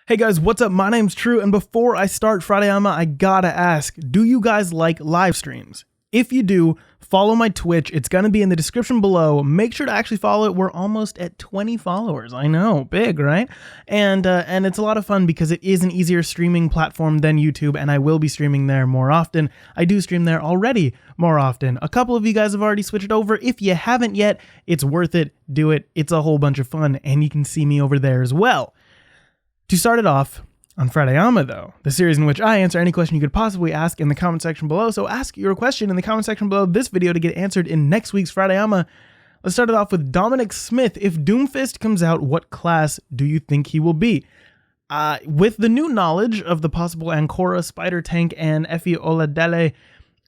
Hey guys, what's up? My name's True, and before I start Fridayama, I gotta ask, do you guys like live streams? If you do, follow my Twitch. It's gonna be in the description below. Make sure to actually follow it. We're almost at 20 followers. I know, big, right? And it's a lot of fun because it is an easier streaming platform than YouTube, and I will be streaming there more often. I do stream there already more often. A couple of you guys have already switched over. If you haven't yet, it's worth it. Do it. It's a whole bunch of fun, and you can see me over there as well. To start it off, on Fridayama though, the series in which I answer any question you could possibly ask in the comment section below, so ask your question in the comment section below this video to get answered in next week's Fridayama. Let's start it off with Dominic Smith. If Doomfist comes out, what class do you think he will be? With the new knowledge of the possible Ancora, Spider Tank, and Effie Oladele,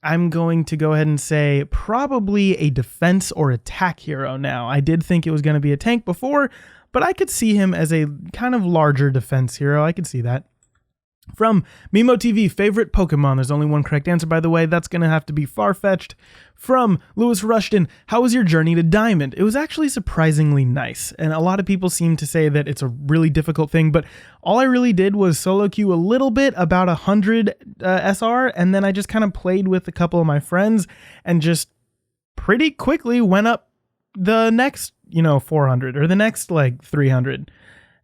I'm going to go ahead and say probably a defense or attack hero now. I did think it was going to be a tank before, but I could see him as a kind of larger defense hero. I could see that. From Mimo TV, favorite Pokemon. There's only one correct answer, by the way. That's going to have to be Farfetch'd. From Lewis Rushton, how was your journey to Diamond? It was actually surprisingly nice, and a lot of people seem to say that it's a really difficult thing, but all I really did was solo queue a little bit, about 100 SR, and then I just kind of played with a couple of my friends and just pretty quickly went up the next 400 or the next 300,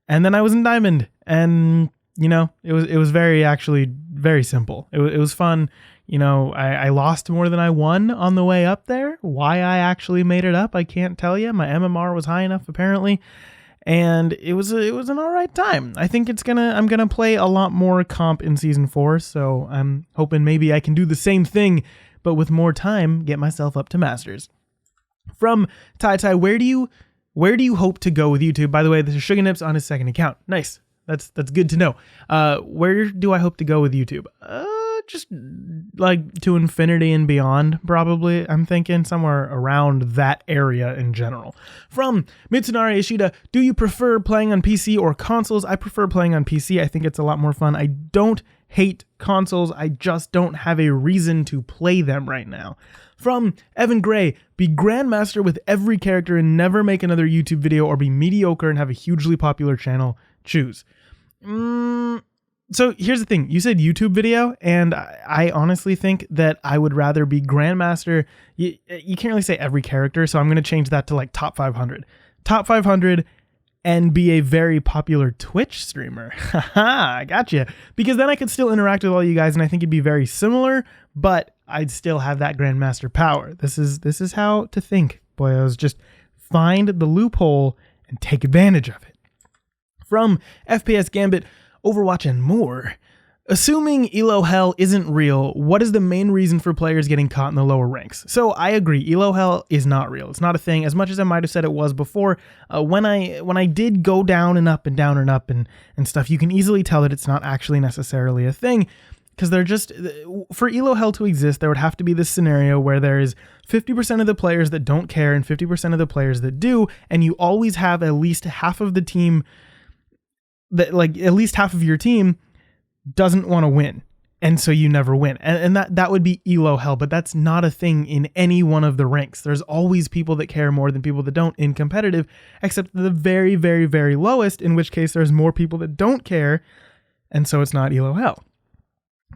and then I was in Diamond, and it was very simple. It was fun. I lost more than I won on the way up there. Why I actually made it up, I can't tell you. My MMR was high enough apparently, and it was an all right time. I think I'm gonna play a lot more comp in season 4, so I'm hoping maybe I can do the same thing, but with more time, get myself up to Masters. From Tai, where do you hope to go with YouTube? By the way, this is Sugar Nips on his second account. Nice. That's good to know. Where do I hope to go with YouTube? Just to infinity and beyond, probably. I'm thinking somewhere around that area in general. From Mitsunari Ishida, do you prefer playing on PC or consoles? I prefer playing on PC. I think it's a lot more fun. I don't hate consoles. I just don't have a reason to play them right now. From Evan Gray, be Grandmaster with every character and never make another YouTube video, or be mediocre and have a hugely popular channel. Choose. So here's the thing. You said YouTube video, and I honestly think that I would rather be Grandmaster. You can't really say every character, so I'm going to change that to top 500. Top 500 and be a very popular Twitch streamer. Haha, I gotcha. Because then I could still interact with all you guys, and I think it'd be very similar, but I'd still have that Grandmaster power. This is how to think, boyos. Just find the loophole and take advantage of it. From FPS Gambit, Overwatch and more. Assuming Elo Hell isn't real, what is the main reason for players getting caught in the lower ranks? So I agree, Elo Hell is not real. It's not a thing, as much as I might have said it was before. When I did go down and up and down and up and stuff, you can easily tell that it's not actually necessarily a thing, because they're just, for Elo Hell to exist, there would have to be this scenario where there is 50% of the players that don't care and 50% of the players that do, and you always have at least half of the team, at least half of your team doesn't want to win, and so you never win, and that would be Elo Hell. But that's not a thing in any one of the ranks. There's always people that care more than people that don't in competitive, except the very, very, very lowest, in which case there's more people that don't care, and so it's not Elo Hell.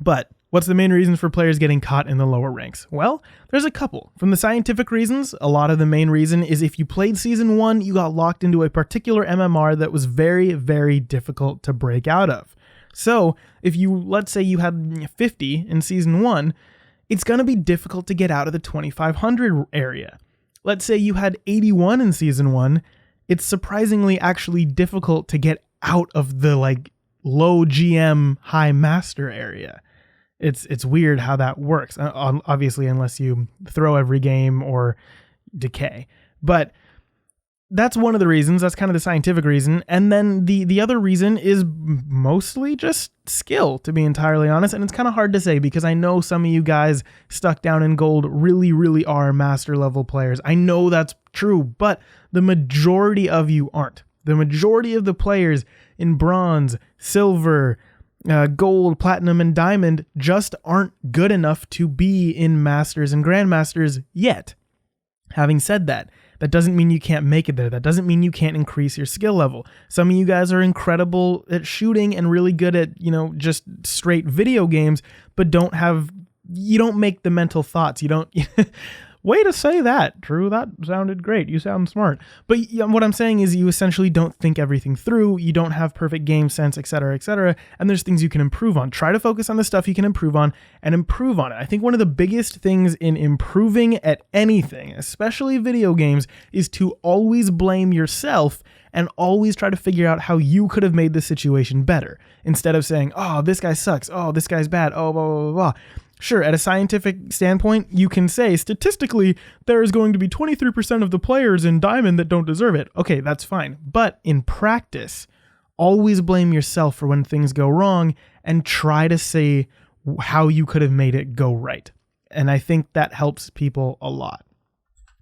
But what's the main reason for players getting caught in the lower ranks? Well, there's a couple. From the scientific reasons, a lot of the main reason is if you played Season 1, you got locked into a particular MMR that was very, very difficult to break out of. So if let's say you had 50 in Season 1, it's going to be difficult to get out of the 2500 area. Let's say you had 81 in Season 1, it's surprisingly actually difficult to get out of the low GM high master area. It's weird how that works, obviously, unless you throw every game or decay. But that's one of the reasons. That's kind of the scientific reason. And then the other reason is mostly just skill, to be entirely honest. And it's kind of hard to say because I know some of you guys stuck down in gold really, really are master level players. I know that's true, but the majority of you aren't. The majority of the players in bronze, silver, gold, platinum, and diamond just aren't good enough to be in masters and grandmasters yet. Having said that, That doesn't mean you can't make it there. That doesn't mean you can't increase your skill level. Some of you guys are incredible at shooting and really good at, just straight video games, but you don't make the mental thoughts. You don't, way to say that, True. That sounded great. You sound smart. But what I'm saying is you essentially don't think everything through. You don't have perfect game sense, etc., etc. And there's things you can improve on. Try to focus on the stuff you can improve on and improve on it. I think one of the biggest things in improving at anything, especially video games, is to always blame yourself and always try to figure out how you could have made the situation better, instead of saying, oh, this guy sucks. Oh, this guy's bad. Oh, blah, blah, blah, blah. Sure, at a scientific standpoint, you can say statistically there is going to be 23% of the players in Diamond that don't deserve it. Okay, that's fine. But in practice, always blame yourself for when things go wrong and try to see how you could have made it go right. And I think that helps people a lot.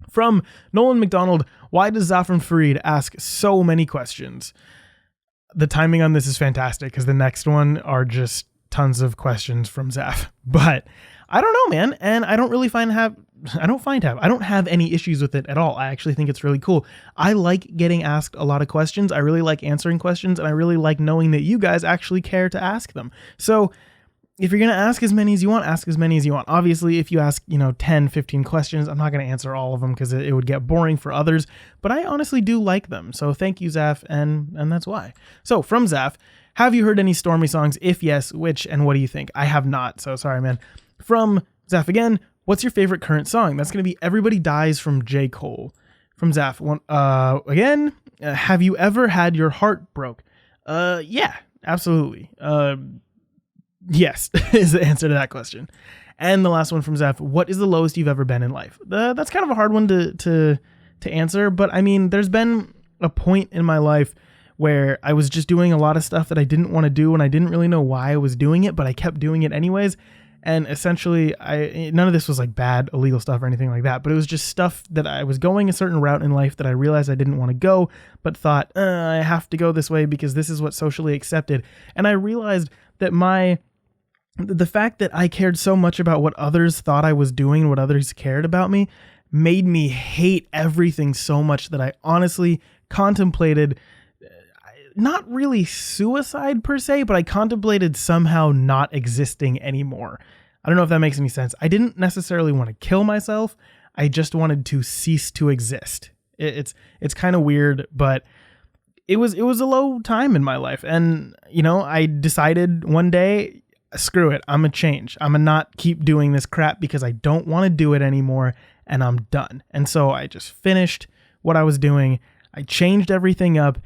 From Nolan McDonald, why does Zafran Farid ask so many questions? The timing on this is fantastic because the next one are just tons of questions from Zaf, but I don't know, man. And I don't have any issues with it at all. I actually think it's really cool. I like getting asked a lot of questions. I really like answering questions, and I really like knowing that you guys actually care to ask them. So if you're going to ask as many as you want, ask as many as you want. Obviously, if you ask, 10, 15 questions, I'm not going to answer all of them because it would get boring for others, but I honestly do like them. So thank you, Zaf. And that's why. So from Zaf, have you heard any Stormy songs? If yes, which, and what do you think? I have not, so sorry, man. From Zaf again, what's your favorite current song? That's going to be Everybody Dies from J. Cole. From Zaf, have you ever had your heart broke? Yeah, absolutely. Yes, is the answer to that question. And the last one from Zaf, what is the lowest you've ever been in life? That's kind of a hard one to answer, but I mean, there's been a point in my life where I was just doing a lot of stuff that I didn't want to do, and I didn't really know why I was doing it, but I kept doing it anyways. And essentially, none of this was like bad, illegal stuff or anything like that, but it was just stuff that I was going a certain route in life that I realized I didn't want to go, but thought, I have to go this way because this is what's socially accepted. And I realized that the fact that I cared so much about what others thought I was doing, what others cared about me, made me hate everything so much that I honestly contemplated, not really suicide per se, but I contemplated somehow not existing anymore. I don't know if that makes any sense. I didn't necessarily want to kill myself. I just wanted to cease to exist. It's kind of weird, but it was a low time in my life. And, I decided one day, screw it. I'm going to change. I'm going to not keep doing this crap because I don't want to do it anymore, and I'm done. And so I just finished what I was doing. I changed everything up.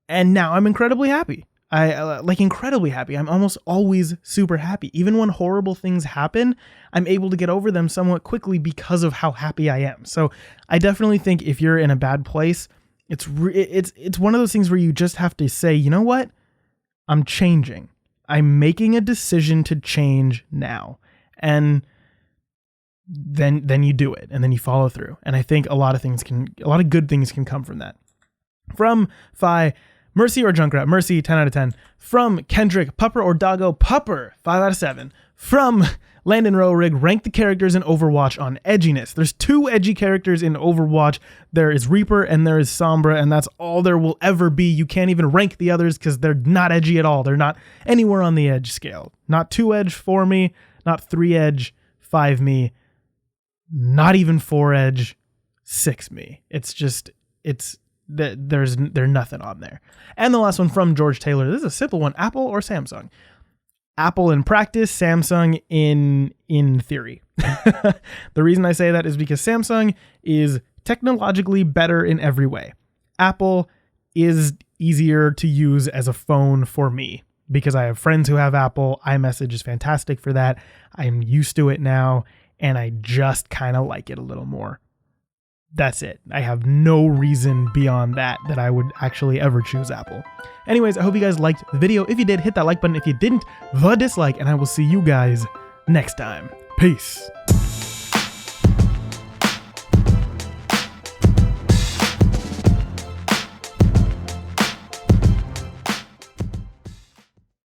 And now I'm incredibly happy. Incredibly happy. I'm almost always super happy. Even when horrible things happen, I'm able to get over them somewhat quickly because of how happy I am. So I definitely think if you're in a bad place, it's one of those things where you just have to say, you know what? I'm changing. I'm making a decision to change now. And then you do it, and then you follow through. And I think a lot of good things can come from that. From Phi, Mercy or Junkrat? Mercy, 10 out of 10. From Kendrick, Pupper or Doggo? Pupper, 5 out of 7. From Landon Rowerig, rank the characters in Overwatch on edginess. There's 2 edgy characters in Overwatch. There is Reaper and there is Sombra, and that's all there will ever be. You can't even rank the others because they're not edgy at all. They're not anywhere on the edge scale. Not 2 edge, 4 me. Not 3 edge, 5 me. Not even 4 edge, 6 me. There's nothing on there. And the last one from George Taylor. This is a simple one. Apple or Samsung? Apple in practice, Samsung in theory. The reason I say that is because Samsung is technologically better in every way. Apple is easier to use as a phone for me because I have friends who have Apple. iMessage is fantastic for that. I'm used to it now, and I just kind of like it a little more. That's it. I have no reason beyond that I would actually ever choose Apple. Anyways, I hope you guys liked the video. If you did, hit that like button. If you didn't, the dislike, and I will see you guys next time. Peace.